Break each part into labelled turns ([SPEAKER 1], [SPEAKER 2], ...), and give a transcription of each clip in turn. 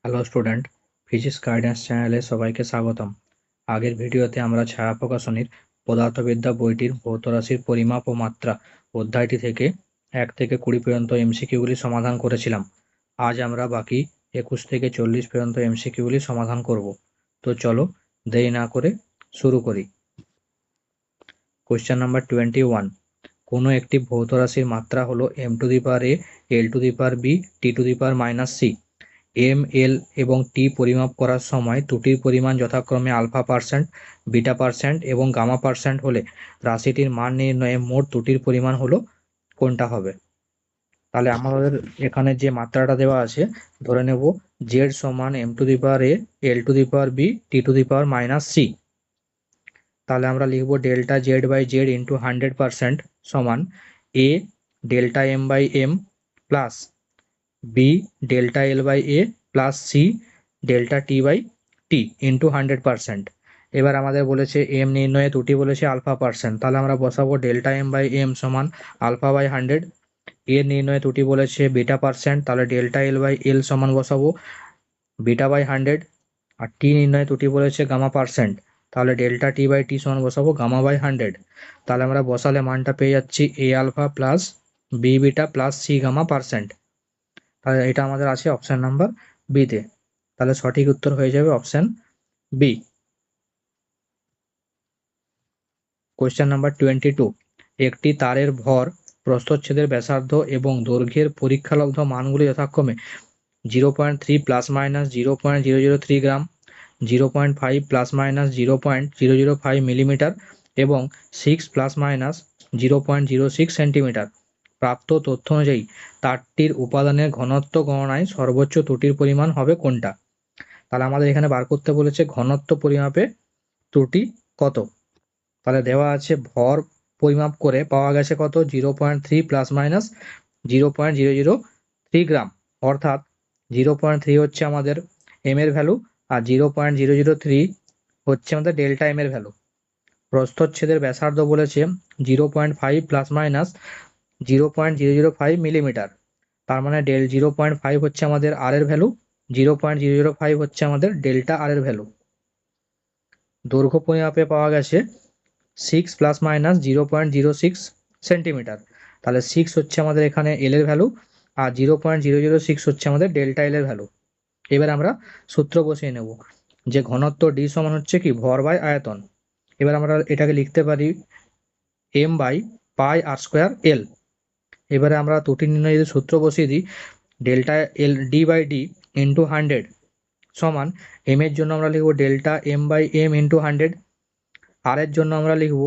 [SPEAKER 1] Hello student, physics guidance চ্যানেলে সবাইকে স্বাগতম। আগের ভিডিওতে আমরা ছায়া প্রকাশনীর পদার্থবিদ্যা বইটির ভৌত রাশির পরিমাপ ও মাত্রা অধ্যায়টি থেকে 1 থেকে 20 পর্যন্ত এমসিকিউগুলি সমাধান করেছিলাম। আজ আমরা বাকি 21 থেকে 40 পর্যন্ত এমসিকিউগুলি সমাধান করব। তো চলো দেরি না করে শুরু করি। কোয়েশ্চেন নাম্বার 21, কোনো একটি ভৌত রাশির মাত্রা হলো m to the power a, l to the power b, t to the power -c। M, L এবং টি পরিমাপ করার সময় ত্রুটির পরিমাণ যথাক্রমে α%, β% এবং γ% হলে রাশিটির মান নির্ণয়ে মোট ত্রুটির পরিমাণ হলো কোনটা হবে? তাহলে আমাদের এখানে যে মাত্রাটা দেওয়া আছে ধরে নেব z সমান m to the power a, l to the power b, t to the power -c। তাহলে আমরা লিখব delta z by z into 100% সমান a delta m by m plus b delta L by a plus c delta t by t into 100%। এবার আমাদের বলেছে M নির্ণয়ে ত্রুটি বলেছে α%, তাহলে আমরা বসাবো ডেল্টা এম বাই এম সমান α/100। এর নির্ণয়ে ত্রুটি বলেছে β%, তাহলে ডেল্টা এল বাই এল সমান বসাবো β/100। আর টি নির্ণয়ে ত্রুটি বলেছে γ%, তাহলে ডেল্টা টি বাই টি সমান বসাবো γ/100। তাহলে আমরা বসালে মানটা পেয়ে যাচ্ছি a α plus b β plus c γ%। তাহলে এটা আমাদের আছে অপশন নাম্বার বিতে। তাহলে সঠিক উত্তর হয়ে যাবে অপশন বি। কোয়েশ্চেন নাম্বার 22, একটি তারের ভর, প্রস্থচ্ছেদের ব্যাসার্ধ এবং দৈর্ঘ্যের পরীক্ষালব্ধ মানগুলি যথাক্রমে 0.3 প্লাস মাইনাস 0.003 গ্রাম, 0.5 প্লাস মাইনাস 0.005 মিলিমিটার এবং 6 প্লাস মাইনাস 0.06 সেন্টিমিটার। প্রাপ্ত তথ্য অনুযায়ী তারটির উপাদানের ঘনত্ব গণনায় সর্বোচ্চ ত্রুটির পরিমাণ হবে কোনটা? তাহলে আমাদের এখানে বার করতে বলেছে ঘনত্ব পরিমাপে ত্রুটি কত। তাহলে দেওয়া আছে ভর পরিমাপ করে পাওয়া গেছে কত 0.3 প্লাস মাইনাস 0.003 গ্রাম, অর্থাৎ 0.3 হচ্ছে আমাদের এম এর ভ্যালু আর 0.003 হচ্ছে আমাদের ডেল্টা এম এর ভ্যালু। প্রস্থচ্ছেদের ব্যাসার্ধ বলেছে 0.5 প্লাস মাইনাস 0.005 মিলিমিটার, তার মানে 0.5 হচ্ছে আমাদের আর এর ভ্যালু, 0.005 হচ্ছে আমাদের ডেল্টা আর এর ভ্যালু। দৈর্ঘ্য পরিমাপে পাওয়া গেছে 6 প্লাস মাইনাস 0.06 সেন্টিমিটার, তাহলে 6 হচ্ছে আমাদের এখানে এল এর ভ্যালু আর 0.006 হচ্ছে আমাদের ডেল্টা এল এর ভ্যালু। এবার আমরা সূত্র বসিয়ে নেব যে ঘনত্ব ডি সমান হচ্ছে কি ভর বাই আয়তন। এবার আমরা এটাকে লিখতে পারি M by pi R square L. এবারে আমরা ত্রুটি নির্ণয় যদি সূত্র বসিয়ে দিই delta L D by D into 100 সমান এম এর জন্য আমরা লিখব delta M by M into 100, R এর জন্য আমরা লিখব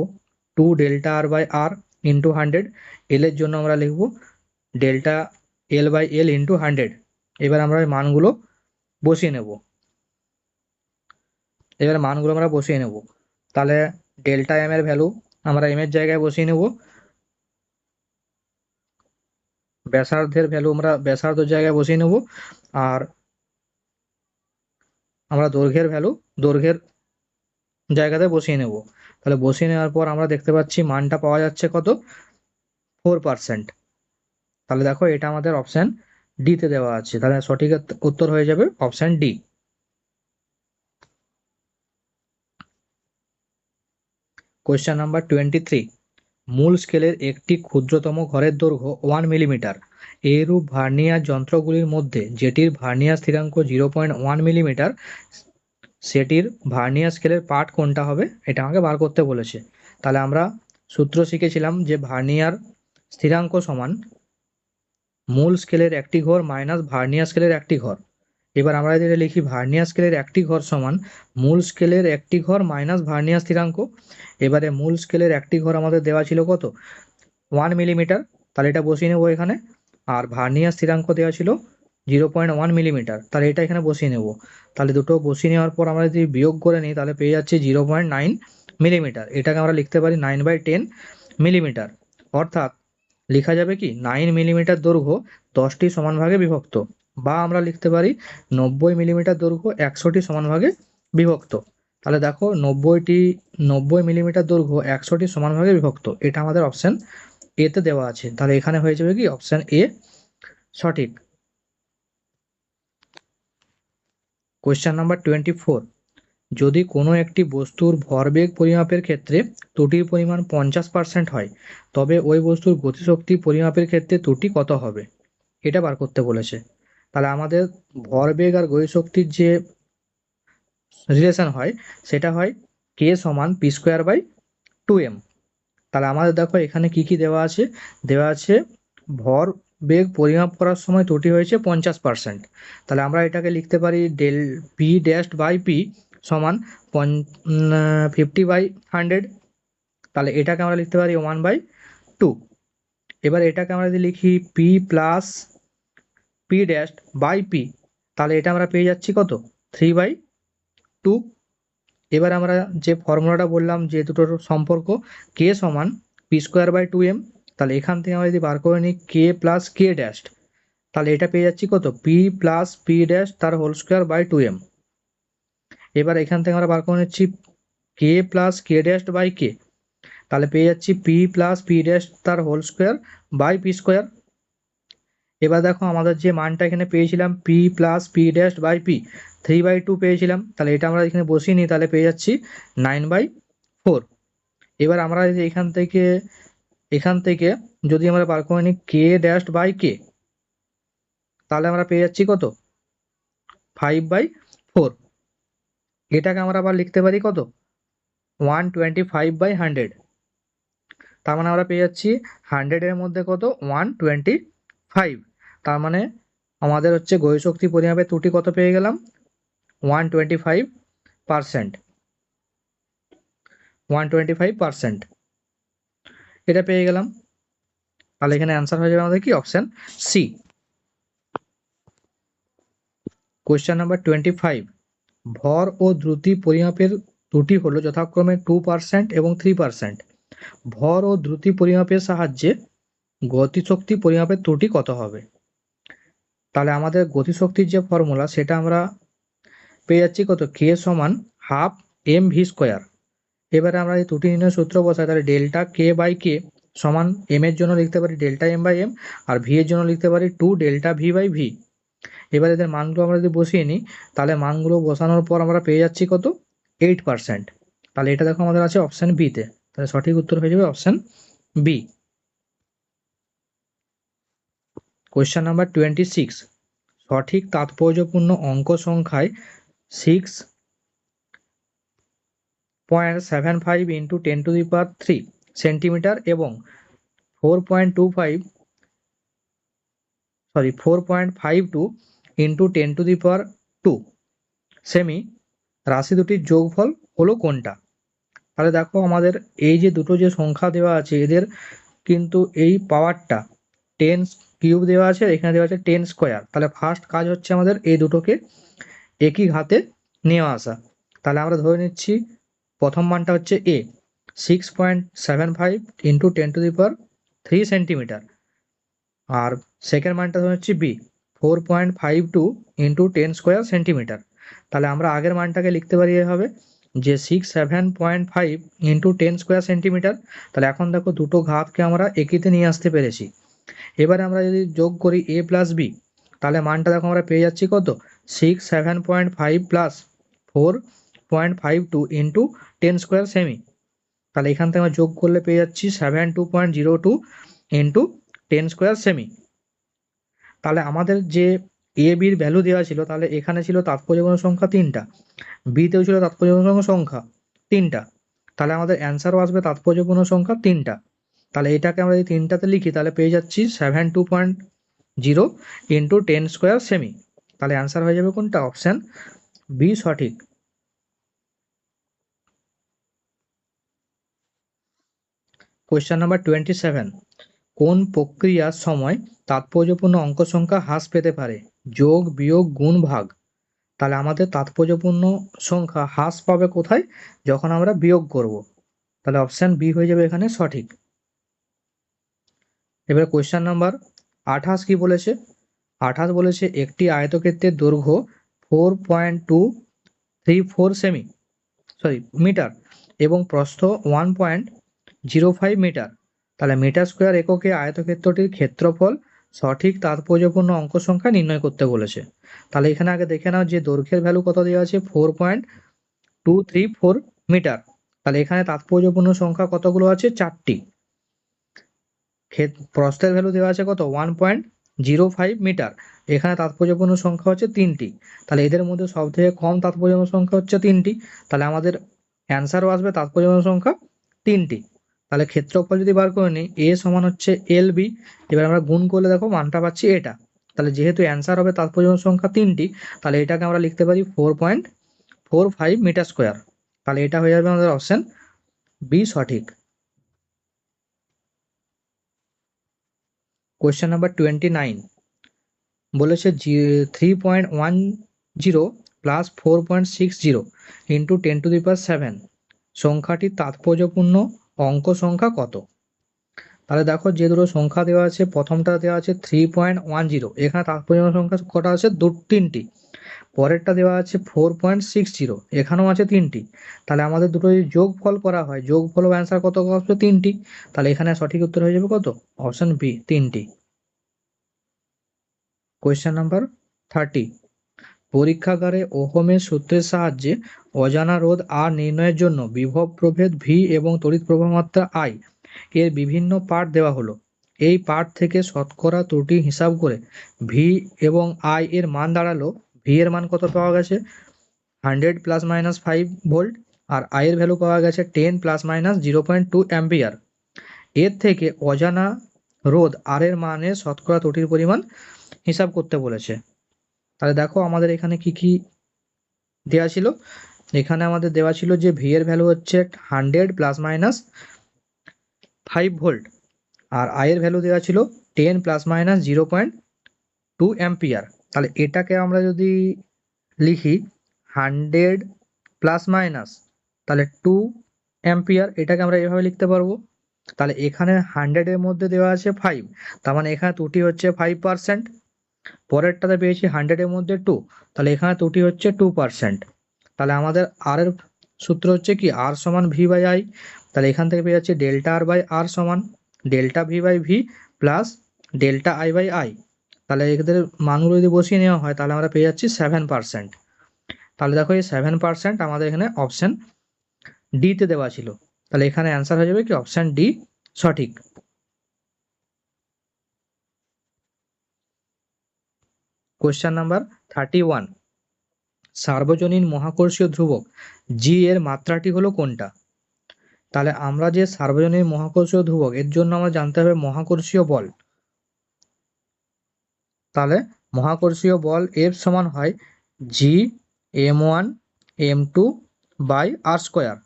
[SPEAKER 1] 2 delta R by R into 100, L এর জন্য আমরা লিখব delta L by L into 100। এবার আমরা মানগুলো বসিয়ে নেব। তাহলে ডেল্টা এম এর ভ্যালু আমরা এম এর জায়গায় বসিয়ে নেব, ব্যাসার্ধের ভ্যালু আমরা ব্যাসার্ধের জায়গায় বসিয়ে নেব, আর আমরা দৈর্ঘ্যের ভ্যালু দৈর্ঘ্যের জায়গাতে বসিয়ে নেব। তাহলে বসিয়ে নেওয়ার পর আমরা দেখতে পাচ্ছি মানটা পাওয়া যাচ্ছে কত 4%। তাহলে দেখো এটা আমাদের অপশন ডি তে দেওয়া আছে, তাহলে সঠিক উত্তর হয়ে যাবে অপশন ডি। কোয়েশ্চেন নাম্বার 23, মূল স্কেলের একটি ক্ষুদ্রতম ঘরের দৈর্ঘ্য 1 মিলিমিটার, এরূপ ভার্নিয়ার যন্ত্রগুলির মধ্যে যেটির ভার্নিয়ার স্থিরাঙ্ক 0.1 মিলিমিটার সেটির ভার্নিয়ার স্কেলের পার্ট কোনটা হবে, এটা আমাকে বার করতে বলেছে। তাহলে আমরা সূত্র শিখেছিলাম যে ভার্নিয়ার স্থিরাঙ্ক সমান মূল স্কেলের একটি ঘর মাইনাস ভার্নিয়ার স্কেলের একটি ঘর। এবার আমরা যদি লিখি ভার্নিয়ার স্কেলের একটি ঘর সমান মূল স্কেলের একটি ঘর মাইনাস ভার্নিয়ার স্থিরাঙ্ক। এবারে মূল স্কেলের একটি ঘর আমাদের দেওয়া ছিল কত 1 মিলিমিটার, তাহলে এটা বসিয়ে নেবো এখানে। আর ভার্নিয়ার স্থিরাঙ্ক দেওয়া ছিল 0.1 মিলিমিটার, তাহলে এটা এখানে বসিয়ে নেব। তাহলে দুটো বসিয়ে নেওয়ার পর আমরা যদি বিয়োগ করে নিই তাহলে পেয়ে যাচ্ছি 0.9 মিলিমিটার। এটাকে আমরা লিখতে পারি 9/10 মিলিমিটার, অর্থাৎ লেখা যাবে কি 9 মিলিমিটার দৈর্ঘ্য 10টি সমান ভাগে বিভক্ত, বা আমরা লিখতে পারি 90 মিলিমিটার দৈর্ঘ্য 100টি সমান ভাগে বিভক্ত। তাহলে দেখো 90 মিলিমিটার দৈর্ঘ্য 100টি সমান ভাগে বিভক্ত, এটা আমাদের অপশন এ তে দেওয়া আছে। তাহলে এখানে হয়ে যাবে কি অপশন এ সঠিক। কোয়েশ্চেন নাম্বার 24, যদি কোনো একটি বস্তুর ভরবেগ পরিমাপের ক্ষেত্রে ত্রুটির পরিমাণ 50% হয়, তবে ওই বস্তুর গতিশক্তি পরিমাপের ক্ষেত্রে ত্রুটি কত হবে, এটা বার করতে বলেছে। তাহলে আমাদের ভরবেগ আর গতিশক্তির যে রিলেশন হয় সেটা হয় কে সমান পি স্কোয়ার বাই 2m। তাহলে আমাদের দেখো এখানে কি কি দেওয়া আছে, দেওয়া আছে ভর বেগ পরিমাপ করার সময় ত্রুটি হয়েছে 50%। তাহলে আমরা এটাকে লিখতে পারি del p dash by p সমান 50/100। তাহলে এটাকে আমরা লিখতে পারি 1/2। এবার এটাকে আমরা যদি লিখি p plus P dash by p, তাহলে এটা আমরা পেয়ে যাচ্ছি কত, 3/2। এবার আমরা যে ফর্মুলাটা বললাম যে দুটোর সম্পর্ক, কে সমান পি স্কোয়ার বাই 2m, তাহলে এখান থেকে আমরা যদি বার করে নিই কে প্লাস কে ড্যাশ, তাহলে এটা পেয়ে যাচ্ছি কত, পি প্লাস পি ড্যাশ তার হোল স্কোয়ার বাই 2m। এবার এখান থেকে আমরা বার করে নিচ্ছি K plus K dash by K, তাহলে পেয়ে যাচ্ছি পি প্লাস পি ড্যাশ তার whole square by P square. এবার দেখো আমাদের যে মানটা এখানে পেয়েছিলাম P plus P dash by P 3/2 পেয়েছিলাম, তাহলে এটা আমরা এখানে বসিয়ে নিই, তাহলে পেয়ে যাচ্ছি 9/4। এবার আমরা যদি এখান থেকে যদি আমরা বার করে নিই কে ড্যাশ বাই কে, তাহলে আমরা পেয়ে যাচ্ছি কত, 5/4। এটাকে আমরা আবার লিখতে পারি কত, 125/100। তার মানে আমরা পেয়ে যাচ্ছি 100-এর মধ্যে কত, 125। তার মানে আমাদের হচ্ছে গতিশক্তি পরিমাপের ত্রুটি কত পেয়ে গেলাম, 125%। 125% এটা পেয়ে গেলাম। তাহলে এখানে অ্যান্সার হয়ে যাবে আমাদের কি, অপশন সি। কোয়েশ্চেন নাম্বার 25, ভর ও দ্রুতি পরিমাপের ত্রুটি হলো যথাক্রমে 2% এবং 3%। ভর ও দ্রুতি পরিমাপের সাহায্যে গতিশক্তি পরিমাপের ত্রুটি কত হবে। তাহলে আমাদের গতিশক্তির যে ফর্মুলা সেটা আমরা পেয়ে যাচ্ছি কত, কে সমান হাফ এম ভি স্কোয়ার। এবারে আমরা এই ত্রুটি নির্ণয় সূত্র বসাই, তাহলে ডেল্টা কে বাই কে সমান এম এর জন্য লিখতে পারি ডেল্টা এম বাই এম, আর ভি এর জন্য লিখতে পারি 2 ডেল্টা ভি বাই ভি। এবার এদের মানগুলো আমরা যদি বসিয়ে নিই, তাহলে মানগুলো বসানোর পর আমরা পেয়ে যাচ্ছি কত, 8%। তাহলে এটা দেখো আমাদের আছে অপশান বিতে, তাহলে সঠিক উত্তর হয়ে যাবে অপশান বি। কোয়েশ্চেন নাম্বার 26, সঠিক তাৎপর্যপূর্ণ অঙ্ক সংখ্যায় 6.75 ইন্টু 10⁻³ সেন্টিমিটার এবং 4.52 ইন্টু 10⁻² সেমি রাশি দুটির যোগফল হলো কোনটা। তাহলে দেখো আমাদের এই যে দুটো যে সংখ্যা দেওয়া আছে এদের কিন্তু এই পাওয়ারটা 10³ দেওয়া আছে, এখানে দেওয়া আছে 10 স্কোয়ার। তাহলে ফার্স্ট কাজ হচ্ছে আমাদের এই দুটোকে একই ঘাতে নিয়ে আসা। তাহলে আমরা ধরে নিচ্ছি প্রথম মানটা হচ্ছে এ 6.75 ইন্টু 10⁻³ সেন্টিমিটার, আর সেকেন্ড মানটা ধরে নিচ্ছি বি 4.52 ইন্টু 10 স্কোয়ার সেন্টিমিটার। তাহলে আমরা আগের মানটাকে লিখতে পারি এভাবে যে 7.5 ইন্টু 10 স্কোয়ার সেন্টিমিটার। তাহলে এখন দেখো দুটো ঘাতকে আমরা একইতে নিয়ে আসতে পেরেছি। এবারে আমরা যদি যোগ করি এ প্লাস বি, তাহলে মানটা দেখো আমরা পেয়ে যাচ্ছি কত, 7.5 প্লাস 4.52 ইন্টু 10 স্কোয়ার সেমি। তাহলে এখান থেকে আমরা যোগ করলে পেয়ে যাচ্ছি 72.02 ইন্টু 10 স্কোয়ার সেমি। তাহলে আমাদের যে এ বির ভ্যালু দেওয়া ছিল, তাহলে এখানে ছিল তাৎপর্যপূর্ণ সংখ্যা 3টা, বিতেও ছিল তাৎপর্যপূর্ণ সংখ্যা 3টা। তাহলে আমাদের অ্যান্সারও আসবে তাৎপর্যপূর্ণ সংখ্যা 3টা। তাহলে এটাকে আমরা যদি 3টাতে লিখি তাহলে পেয়ে যাচ্ছি 72.0 ইন্টু 10 স্কোয়ার সেমি। তাহলে অ্যান্সার হয়ে যাবে কোনটা, অপশান বি সঠিক। কোয়েশ্চেন নাম্বার 27, কোন প্রক্রিয়ার সময় তাৎপর্যপূর্ণ অঙ্ক সংখ্যা হ্রাস পেতে পারে, যোগ বিয়োগ গুণ ভাগ। তাহলে আমাদের তাৎপর্যপূর্ণ সংখ্যা হ্রাস পাবে কোথায়, যখন আমরা বিয়োগ করব। তাহলে অপশান বি হয়ে যাবে এখানে সঠিক। এবার কোয়েশ্চেন নাম্বার 28 কি বলেছে, 28 বলেছে একটি আয়তক্ষেত্রের দৈর্ঘ্য 4.234 মিটার এবং প্রস্থ 1.05 মিটার। তাহলে মিটার স্কোয়ার এককে আয়তক্ষেত্রটির ক্ষেত্রফল সঠিক তাৎপর্যপূর্ণ অঙ্ক সংখ্যা নির্ণয় করতে বলেছে। তাহলে এখানে আগে দেখে নাও যে দৈর্ঘ্যের ভ্যালু কত দেওয়া আছে, 4.234 মিটার। তাহলে এখানে তাৎপর্যপূর্ণ সংখ্যা কতগুলো আছে, 4টি। প্রস্থের ভ্যালু দেওয়া আছে কত, 1.05 মিটার। এখানে তাৎপর্যপূর্ণ সংখ্যা হচ্ছে 3টি। তাহলে এদের মধ্যে সব থেকে কম তাৎপর্যপূর্ণ সংখ্যা হচ্ছে 3টি। তাহলে আমাদের অ্যান্সারও আসবে তাৎপর্যপূর্ণ সংখ্যা 3টি। তাহলে ক্ষেত্রফল যদি বার করে নিই, এ সমান হচ্ছে এল বি। এবার আমরা গুণ করলে দেখো মানটা পাচ্ছি এটা। তাহলে যেহেতু অ্যান্সার হবে তাৎপর্যপূর্ণ সংখ্যা 3টি, তাহলে এটাকে আমরা লিখতে পারি 4.45 মিটার স্কোয়ার। তাহলে এটা হয়ে যাবে আমাদের অপশন বি সঠিক। কোয়েশ্চেন নাম্বার 29 বলেছে 3.10 প্লাস 4.60 ইন্টু 10⁻7 সংখ্যাটির তাৎপর্যপূর্ণ অঙ্ক সংখ্যা কত। তাহলে দেখো যে দুটো সংখ্যা দেওয়া আছে, প্রথমটা দেওয়া আছে 3.10, এখানে তাৎপর্যপূর্ণ সংখ্যা কটা আছে, 3টি। পরেরটা দেওয়া আছে 4.60, এখানেও আছে 3টি। তাহলে আমাদের দুটো যদি যোগফল করা হয়, যোগফল ও অ্যান্সার কত আসবে, 3টি। তাহলে এখানে সঠিক উত্তর হয়ে যাবে কত, অপশন বি 3টি। কোয়েশ্চেন নাম্বার 30 পরীক্ষাগারে ওহমের সূত্রের সাহায্যে অজানা রোধ আর নির্ণয়ের জন্য বিভব প্রভেদ ভি এবং তড়িৎ প্রবাহ মাত্রা আই এর বিভিন্ন পার্ট দেওয়া হলো। এই পার্ট থেকে শতকরা ত্রুটি হিসাব করে ভি এবং আই এর মান দাঁড়ালো, ভি এর মান কত পাওয়া গেছে, 100 ± 5 ভোল্ট, আর আই এর ভ্যালু পাওয়া গেছে 10 ± 0.2 অ্যাম্পিয়ার। এর থেকে অজানা রোধ আর এর মানের শতকরা ত্রুটির পরিমাণ হিসাব করতে বলেছে। তাহলে দেখো আমাদের এখানে কি কি দেওয়া ছিল। এখানে আমাদের দেওয়া ছিল যে ভি এর ভ্যালু হচ্ছে 100 ± 5 ভোল্ট, আর আই এর ভ্যালু দেওয়া ছিল 10 ± 0.2 অ্যাম্পিয়ার। তাহলে এটাকে আমরা যদি লিখি 100 ± তাহলে 2 অ্যাম্পিয়ার, এটাকে আমরা এভাবে লিখতে পারবো। তাহলে এখানে 100 এর মধ্যে দেওয়া আছে 5, তার মানে এখানে ত্রুটি হচ্ছে 5%। পরেরটাতে পেয়েছি 100 এর মধ্যে 2, তাহলে এখানে ত্রুটি হচ্ছে 2%। তাহলে আমাদের আর এর সূত্র হচ্ছে কি, আর সমান ভি বাই আই। তাহলে এখান থেকে পেয়ে যাচ্ছে ডেল্টা আর বাই আর সমান delta v by v plus delta i by i. তাহলে এদের মানগুলো যদি বসিয়ে নেওয়া হয়, তাহলে আমরা পেয়ে যাচ্ছি 7%। তাহলে দেখো এই 7% আমাদের এখানে অপশন ডিতে দেওয়া ছিল। তাহলে এখানে অ্যান্সার হয়ে যাবে কি, অপশন ডি সঠিক। কোয়েশ্চেন নাম্বার 31 সার্বজনীন মহাকর্ষীয় ধ্রুবক জি এর মাত্রাটি হলো কোনটা। তাহলে আমরা যে সার্বজনীন মহাকর্ষীয় ধ্রুবক, এর জন্য আমরা জানতে হবে মহাকর্ষীয় বল। তাহলে মহাকর্ষীয় বল এফ সমান হয় জি m1 m2 by R square.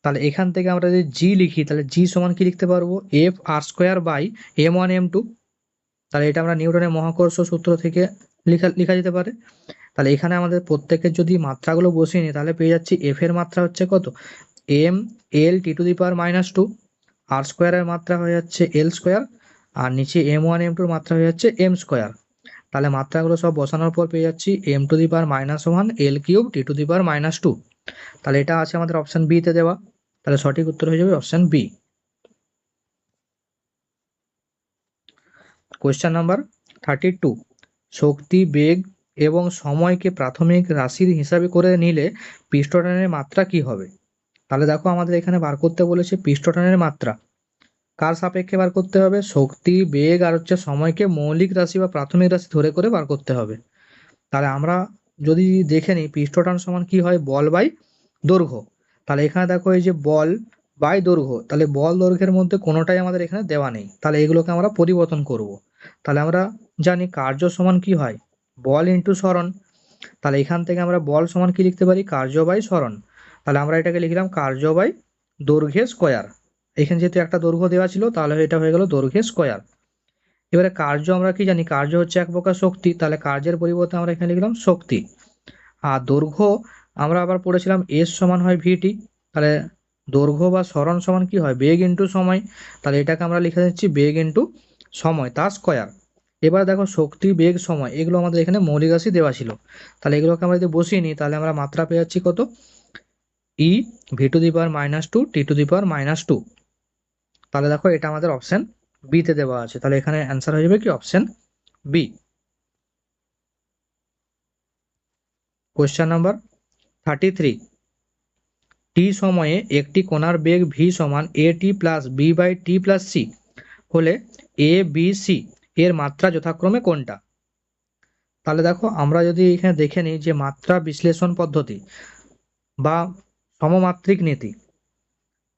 [SPEAKER 1] তাহলে এখান থেকে আমরা যদি জি লিখি, তাহলে জি সমান কি লিখতে পারবো, F R square by m1 m2। তাহলে এটা আমরা নিউটনের মহাকর্ষ সূত্র থেকে লেখা যেতে পারে। তাহলে এখানে আমাদের প্রত্যেকের যদি মাত্রাগুলো বসিয়ে নিই, তাহলে পেয়ে যাচ্ছি এফ এর মাত্রা হচ্ছে কত, এম এল টি⁻², আর স্কোয়ারের মাত্রা হয়ে যাচ্ছে এল স্কোয়ার, আর নিচে m1 m2-র মাত্রা হয়ে যাচ্ছে এম স্কোয়ার। তাহলে মাত্রাগুলো সব বসানোর পর পেয়ে যাচ্ছি m⁻⁻1 L³ T⁻²। তাহলে এটা আছে আমাদের অপশন বি তে দেওয়া। তাহলে সঠিক উত্তর হয়ে যাবে অপশন বি। কোয়েশ্চেন নাম্বার 32 শক্তি, বেগ এবং সময়কে প্রাথমিক রাশির হিসাবে করে নিলে পৃষ্ঠটানের মাত্রা কি হবে। তাহলে দেখো আমাদের এখানে বার করতে বলেছে পৃষ্ঠটানের মাত্রা। কার সাপেক্ষে বার করতে হবে, শক্তি, বেগ আর হচ্ছে সময়কে মৌলিক রাশি বা প্রাথমিক রাশি ধরে করে বার করতে হবে। তাহলে আমরা যদি দেখে নিই পৃষ্ঠটান সমান কি হয়, বল বাই দৈর্ঘ্য। তাহলে এখানে দেখো এই যে বল বাই দৈর্ঘ্য, তাহলে বল দৈর্ঘ্যের মধ্যে কোনোটাই আমাদের এখানে দেওয়া নেই। তাহলে এগুলোকে আমরা পরিবর্তন করব। তাহলে আমরা জানি কার্য সমান কি হয়, বল ইন্টু সরণ। তাহলে এখান থেকে আমরা বল সমান কি লিখতে পারি, কার্য বাই সরণ। তাহলে আমরা এটাকে লিখলাম কার্য বাই দৈর্ঘ্যের স্কোয়ার। এখানে যেহেতু একটা দৈর্ঘ্য দেওয়া ছিল, তাহলে এটা হয়ে গেল দৈর্ঘ্যের স্কোয়ার। এবারে কার্য আমরা কি জানি, কার্য হচ্ছে এক প্রকার শক্তি। তাহলে কার্যের পরিবর্তে আমরা এখানে লিখলাম শক্তি। আর দৈর্ঘ্য আমরা আবার পড়েছিলাম এস সমান হয় ভিটি। তাহলে দৈর্ঘ্য বা সরণ সমান কি হয়, বেগ ইন্টু সময়। তাহলে এটাকে আমরা লিখে দিচ্ছি বেগ ইন্টু সময় তার স্কোয়ার। এবার দেখো শক্তি, বেগ, সময় এগুলো আমাদের এখানে মৌলিক রাশি দেওয়া ছিল। তাহলে এগুলোকে আমরা যদি বসিয়ে নিই, তাহলে আমরা মাত্রা পেয়ে যাচ্ছি কত, ই v⁻², T⁻²। তাহলে দেখো এটা আমাদের অপশন বি তে দেওয়া আছে, তাহলে এখানে অ্যান্সার হয়ে যাবে কি option B. Question number 33, T সময়ে একটি কণার বেগ ভি সমান A T plus B by T plus C হলে এ বি সি এর মাত্রা যথাক্রমে কোনটা? তাহলে দেখো আমরা যদি এখানে দেখে নিই যে মাত্রা বিশ্লেষণ পদ্ধতি বা সমমাত্রিক নীতি,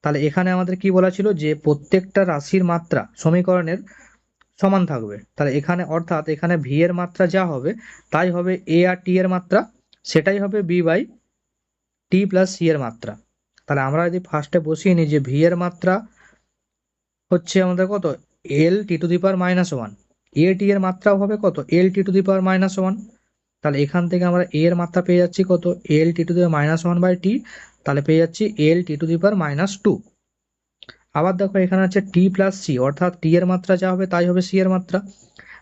[SPEAKER 1] তাহলে এখানে আমাদের কি বলা ছিল যে প্রত্যেকটা রাশির মাত্রা সমীকরণের সমান থাকবে। তাহলে এখানে অর্থাৎ এখানে ভি এর মাত্রা যা হবে তাই হবে এ আর টি এর মাত্রা, সেটাই হবে b by T plus c এর মাত্রা। তাহলে আমরা যদি ফার্স্টে বসিয়ে নিই যে ভি এর মাত্রা হচ্ছে আমাদের কত, L T to the power minus one, A T এর মাত্রাও হবে কত, L T to the power minus one. তাহলে এখান থেকে আমরা এ এর মাত্রা পেয়ে যাচ্ছি কত, L T to the power minus one by T, তাহলে পেয়ে যাচ্ছি L T to the power minus two. আবার দেখো এখানে আছে টি প্লাস সি, অর্থাৎ টি এর মাত্রা যা হবে তাই হবে সি এর মাত্রা,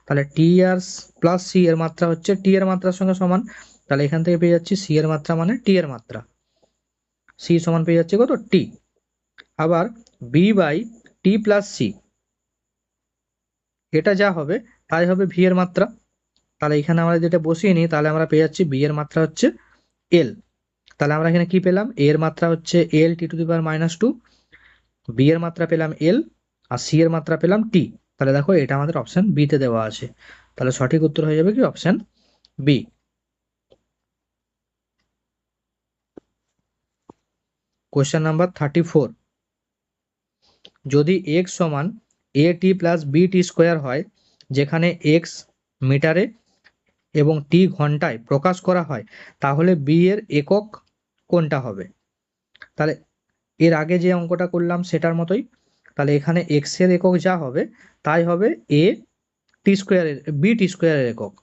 [SPEAKER 1] তাহলে টি আর প্লাস সি এর মাত্রা হচ্ছে টি এর মাত্রার সঙ্গে সমান, তাহলে এখান থেকে পেয়ে যাচ্ছি সি এর মাত্রা মানে টি এর মাত্রা, সি সমান পেয়ে যাচ্ছে কত, টি। আবার b by T plus c, এটা যা হবে তাই হবে ভি এর মাত্রা, তাহলে এখানে আমরা যেটা বসিয়ে নিই তাহলে আমরা পেয়ে যাচ্ছি বি এর মাত্রা হচ্ছে এল। তাহলে আমরা এখানে কি পেলাম, এ এর মাত্রা হচ্ছে L T to the power minus two, B এর মাত্রা পেলাম এল, আর সি এর মাত্রা পেলাম টি। তাহলে দেখো এটা আমাদের অপশন বি তে দেওয়া আছে, তাহলে সঠিক উত্তর হয়ে যাবে কি অপশন বি। কোশ্চেন নাম্বার 34, যদি এক্স সমান A T plus B T square হয়, যেখানে এক্স মিটারে এবং টি ঘন্টায় প্রকাশ করা হয়, তাহলে বি এর একক কোনটা হবে? তাহলে এর আগে যে অঙ্কটা করলাম সেটার মতোই, তাহলে এখানে এক্স এর একক যা হবে তাই হবে এ টি স্কোয়ারের বি টি স্কোয়ারের একক।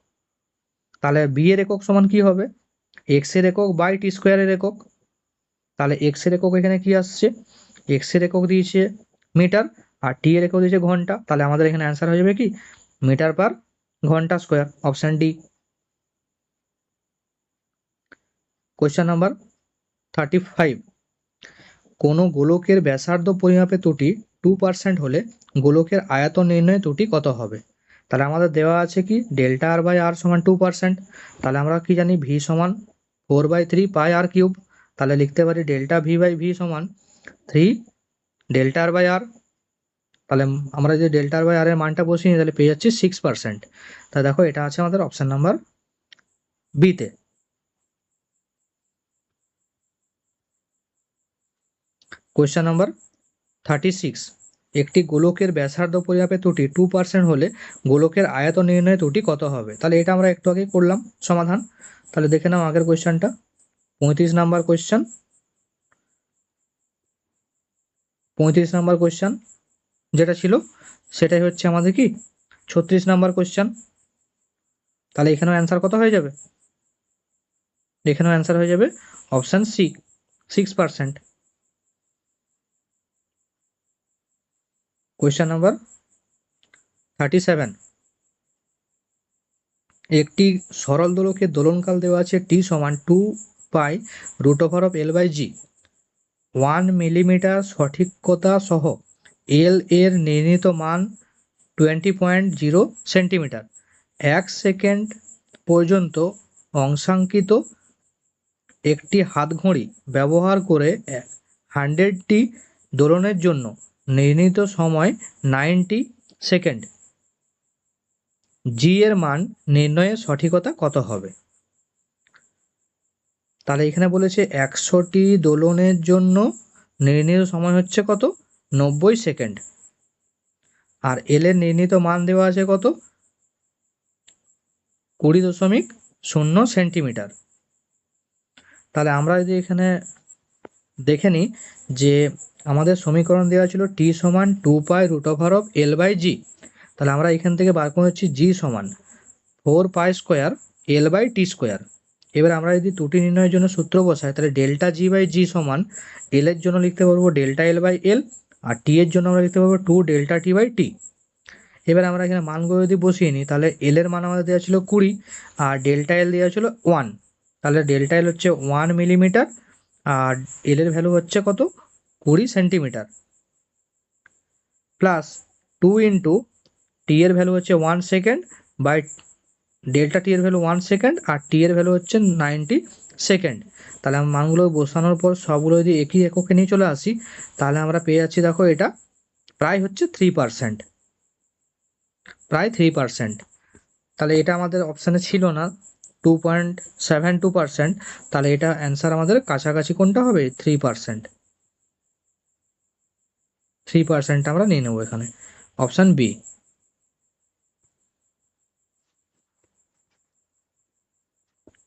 [SPEAKER 1] তাহলে বি এর একক সমান কি হবে, এক্স এর একক বাই টি স্কোয়ারের একক। তাহলে এক্স এর একক এখানে কি আসছে, এক্স এর একক দিয়েছে মিটার আর টি এর একক দিয়েছে ঘন্টা, তাহলে আমাদের এখানে অ্যান্সার হয়ে যাবে কি মিটার পার ঘন্টা square, option D. Question number 35, কোনো গোলকের ব্যাসার্ধ পরিমাপে ত্রুটি 2% হলে গোলকের আয়তন নির্ণয়ে ত্রুটি কত হবে? তাহলে আমাদের দেওয়া আছে কি ডেল্টা আর বাই আর সমান 2%, তাহলে আমরা কি জানি ভি সমান 4/3 পাই আর কিউব, তাহলে লিখতে পারি ডেল্টা ভি বাই ভি সমান 3 ডেল্টা আর বাই আর। তাহলে আমরা যে ডেল্টা আর বাই আর এর মানটা বসিয়ে নিই তাহলে পেয়ে যাচ্ছি 6%। তাহলে দেখো এটা আছে আমাদের অপশন নাম্বার বিতে। কোয়েশ্চেন নাম্বার 36, একটি গোলকের ব্যাসার্ধ পরিমাপে ত্রুটি 2% হলে গোলকের আয়তন নির্ণয়ে ত্রুটি কত হবে? তাহলে এটা আমরা একটু আগে করলাম সমাধান, তাহলে দেখে নাও আগের কোয়েশ্চেনটা। 35 নাম্বার কোয়েশ্চেন, 35 নাম্বার কোয়েশ্চেন যেটা ছিল সেটাই হচ্ছে আমাদের কি 36 নাম্বার কোয়েশ্চেন। তাহলে এখানেও অ্যান্সার কত হয়ে যাবে, এখানেও অ্যান্সার হয়ে যাবে অপশন সি 6%। কোয়েশ্চেন নাম্বার 37, একটি সরল দোলকের দোলনকাল দেওয়া আছে টি সমান 2π√L/g, 1 মিলিমিটার সঠিকতা সহ এল এর নির্ণীত মান 20.0 সেন্টিমিটার, 1 সেকেন্ড পর্যন্ত অংশাঙ্কিত একটি হাতঘড়ি ব্যবহার করে 100টি দোলনের জন্য নির্ণীত সময় 90 সেকেন্ড, জি এর মান নির্ণয়ের সঠিকতা কত হবে? তাহলে এখানে বলেছে 100টি দোলনের জন্য নির্ণীত সময় হচ্ছে কত, 90 সেকেন্ড, আর এল এর নির্ণীত মান দেওয়া আছে কত, 20.0 সেন্টিমিটার। তাহলে আমরা যদি এখানে দেখে নিই যে আমাদের সমীকরণ দেওয়া ছিল টি সমান 2π√L/g, তাহলে আমরা এখান থেকে বার করে হচ্ছি জি সমান 4π² L/t²। এবার আমরা যদি ত্রুটি নির্ণয়ের জন্য সূত্র বসাই তাহলে ডেল্টা জি বাই জি সমান এল এর জন্য লিখতে পারবো ডেল্টা এল বাই এল, আর টি এর জন্য আমরা লিখতে পারবো 2 ডেল্টা টি বাই টি। এবার আমরা এখানে মানগুলো যদি বসিয়ে নিই তাহলে এল এর মান আমাদের দেওয়া ছিল 20 আর ডেল্টা এল দেওয়া ছিল 1, তাহলে ডেল্টা এল হচ্ছে 1 মিলিমিটার আর এল এর ভ্যালু হচ্ছে কত, 20 সেন্টিমিটার। প্লাস 2 ইন্টু টি এর ভ্যালু হচ্ছে 1 সেকেন্ড বাই ডেল্টা টি এর ভ্যালু 1 সেকেন্ড আর টি এর ভ্যালু হচ্ছে 90 সেকেন্ড। তাহলে আমরা মানগুলো বসানোর পর সবগুলো যদি একই এককে নিয়ে চলে আসি তাহলে আমরা পেয়ে যাচ্ছি, দেখো এটা প্রায় হচ্ছে 3%, প্রায় 3%। তাহলে এটা আমাদের অপশানে ছিল না 2.72%, তাহলে এটা অ্যান্সার আমাদের কাছাকাছি কোনটা হবে 3%। 3% আমরা নিয়ে নেবো এখানে, অপশান বি।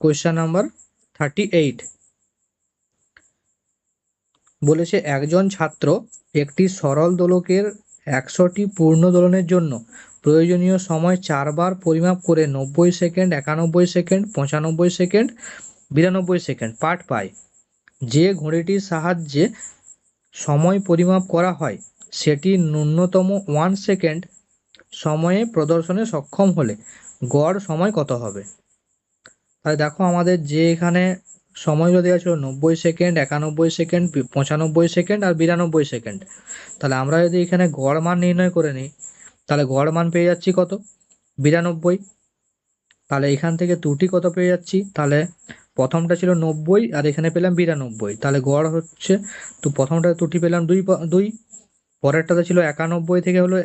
[SPEAKER 1] কোয়েশ্চেন নাম্বার 38 বলেছে একজন ছাত্র একটি সরল দোলকের 100টি পূর্ণ দোলনের জন্য প্রয়োজনীয় সময় 4 বার পরিমাপ করে 90 সেকেন্ড, 91 সেকেন্ড, 95 সেকেন্ড, 92 সেকেন্ড পাঠ পায়। যে ঘড়িটির সাহায্যে সময় পরিমাপ করা হয় সেটি ন্যূনতম 1 সেকেন্ড সময়ে প্রদর্শনে সক্ষম হলে গড় সময় কত হবে? তাহলে দেখো আমাদের যে এখানে সময়গুলো দেওয়া ছিল 90 সেকেন্ড, 91 সেকেন্ড, 95 সেকেন্ড আর 92 সেকেন্ড। তাহলে আমরা যদি এখানে গড় মান নির্ণয় করে নিই তাহলে গড় মান পেয়ে যাচ্ছি কত 92। তাহলে এখান থেকে ত্রুটি কত পেয়ে যাচ্ছি, তাহলে প্রথমটা ছিল 90 আর এখানে পেলাম 92, তাহলে গড় হচ্ছে, তো প্রথমটা ত্রুটি পেলাম 2, পরেরটাতে ছিল 91 থেকে হলো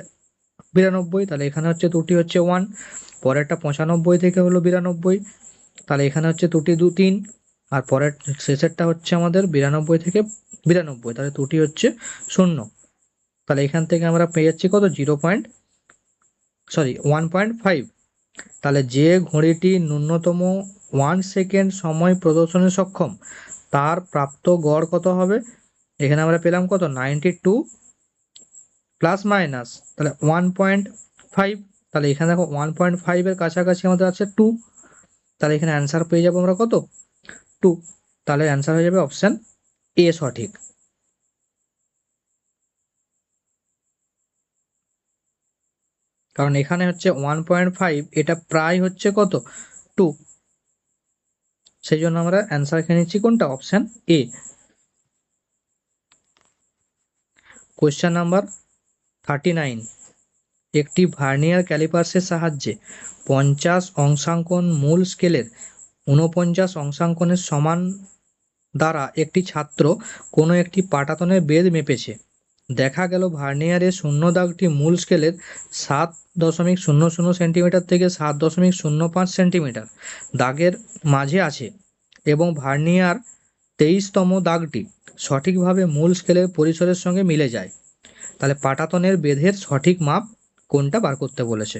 [SPEAKER 1] 92, তাহলে এখানে হচ্ছে ত্রুটি হচ্ছে 1, পরেরটা 95 থেকে হলো 92, তাহলে এখানে হচ্ছে ত্রুটি 3, আর পরের শেষেরটা হচ্ছে আমাদের 92 থেকে 92, তাহলে ত্রুটি হচ্ছে 0। তাহলে এখান থেকে আমরা পেয়ে যাচ্ছি কত 1.5। তাহলে যে ঘড়িটি ন্যূনতম 1 সেকেন্ড সময় প্রদর্শনে সক্ষম তার প্রাপ্ত গড় কত হবে? এখানে আমরা পেলাম কত 92 প্লাস মাইনাস, তাহলে 1.5। তাহলে এখানে দেখো 1.5 এর কাছাকাছি আমাদের আছে 2, তাহলে এখানে অ্যান্সার পেয়ে যাবো আমরা কত 2। তাহলে অ্যান্সার হয়ে যাবে অপশান এ সঠিক। কারণ এখানে হচ্ছে 1.5, এটা প্রায় হচ্ছে কত 2, সেই জন্য আমরা অ্যান্সার এখানে নিচ্ছি কোনটা অপশান এ। কোয়েশ্চেন নাম্বার 39 একটি ভার্নিয়ার ক্যালিপার্সের সাহায্যে 50 অংশাঙ্কন মূল স্কেলের 49 অংশাঙ্কনের সমান দ্বারা একটি ছাত্র কোনো একটি পাটাতনের বেধ মেপেছে। দেখা গেল ভার্নিয়ারের শূন্য দাগটি মূল স্কেলের 7.00 সেন্টিমিটার থেকে 7.05 সেন্টিমিটার দাগের মাঝে আছে এবং ভার্নিয়ার 23তম দাগটি সঠিকভাবে মূল স্কেলের পরিসরের সঙ্গে মিলে যায়। তাহলে পাটাতনের বেধের সঠিক মাপ কোনটা বার করতে বলেছে।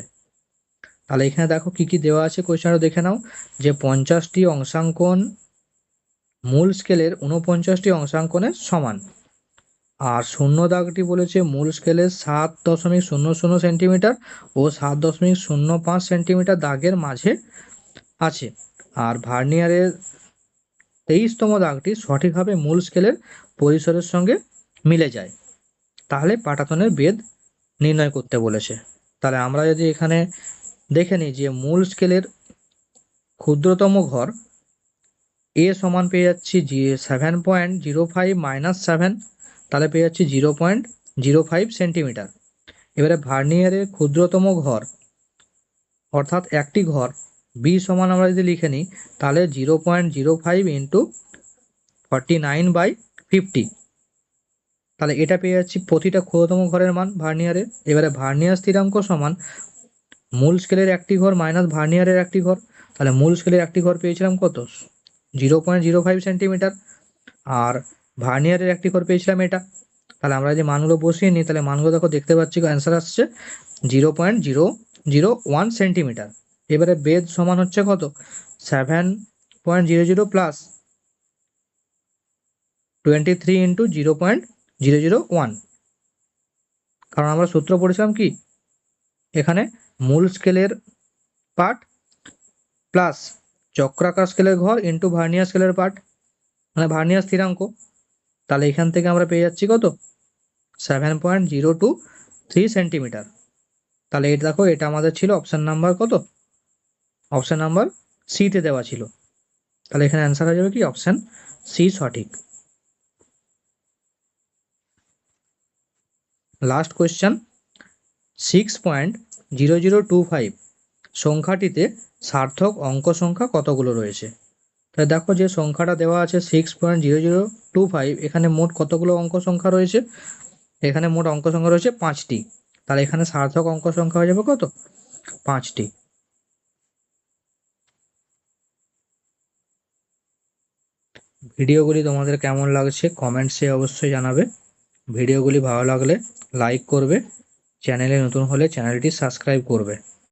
[SPEAKER 1] তাহলে এখানে দেখো কি কি দেওয়া আছে কোয়েশ্চেনটা দেখে নাও, যে 50টি অংশাঙ্কন মূল স্কেলের 49টি অংশাঙ্কনের সমান, আর শূন্য দাগটি বলেছে মূল স্কেলের 7.00 সেন্টিমিটার ও 7.05 সেন্টিমিটার দাগের মাঝে আছে, আর ভার্নিয়ারের 23তম দাগটি সঠিকভাবে মূল স্কেলের পরিসরের সঙ্গে মিলে যায়। তাহলে পাটাতনের বেধ নির্ণয় করতে বলেছে। তাহলে আমরা যদি এখানে দেখে নিই যে মূল স্কেলের ক্ষুদ্রতম ঘর এ সমান পেয়ে যাচ্ছি 7.05 মাইনাস 7, তাহলে পেয়ে যাচ্ছি 0.05 সেন্টিমিটার। এবারে ভার্নিয়ারের ক্ষুদ্রতম ঘর অর্থাৎ একটি ঘর বি সমান আমরা যদি লিখে নিই তাহলে 0.05 ইন্টু 49/50, তাহলে এটা পেয়ে যাচ্ছি প্রতিটা ক্ষুদ্রতম ঘরের মান ভার্নিয়ারের। এবারে ভার্নিয়ার স্থিরাঙ্ক সমান মূল স্কেলের একটি ঘর মাইনাস ভার্নিয়ারের একটি ঘর, তাহলে মূল স্কেলের একটি ঘর পেয়েছিলাম কত 0.05 সেন্টিমিটার, আর ভার্নিয়ারের একটি ঘর পেয়েছিলাম এটা। তাহলে আমরা যে মানগুলো বসিয়ে নিই তাহলে মানগুলো দেখো দেখতে পাচ্ছি অ্যান্সার আসছে 0.001 সেন্টিমিটার। এবারে বেধ সমান হচ্ছে কত 7.00 প্লাস 23 ইন্টু 0.001, কারণ আমরা সূত্র পড়েছিলাম কি এখানে মূল স্কেলের পার্ট প্লাস চক্রাকার স্কেলের ঘর ইন্টু ভার্নিয়ার স্কেলের পার্ট, মানে ভার্নিয়ার স্থিরাঙ্ক। তাহলে এখান থেকে আমরা পেয়ে যাচ্ছি কত 7.023 সেন্টিমিটার। তাহলে এটা দেখো এটা আমাদের ছিল অপশান নাম্বার কত, অপশান নাম্বার সিতে দেওয়া ছিল। তাহলে এখানে অ্যান্সার হয়ে যাবে কি অপশান সি সঠিক। লাস্ট কোয়েশ্চেন 6.0025 সংখ্যাটিতে সার্থক অঙ্ক সংখ্যা কতগুলো রয়েছে? তাহলে দেখো যে সংখ্যাটা দেওয়া আছে 6.0025, এখানে মোট কতগুলো অঙ্ক সংখ্যা রয়েছে? এখানে মোট অঙ্ক সংখ্যা রয়েছে 5টি। তাহলে এখানে সার্থক অঙ্ক সংখ্যা হয়ে যাবে কত? 5টি। ভিডিওগুলি তোমাদের কেমন লাগছে কমেন্টসে অবশ্যই জানাবে। ভিডিওগুলি ভালো লাগলে লাইক করবে, চ্যানেলে নতুন হলে চ্যানেলটি সাবস্ক্রাইব করবে।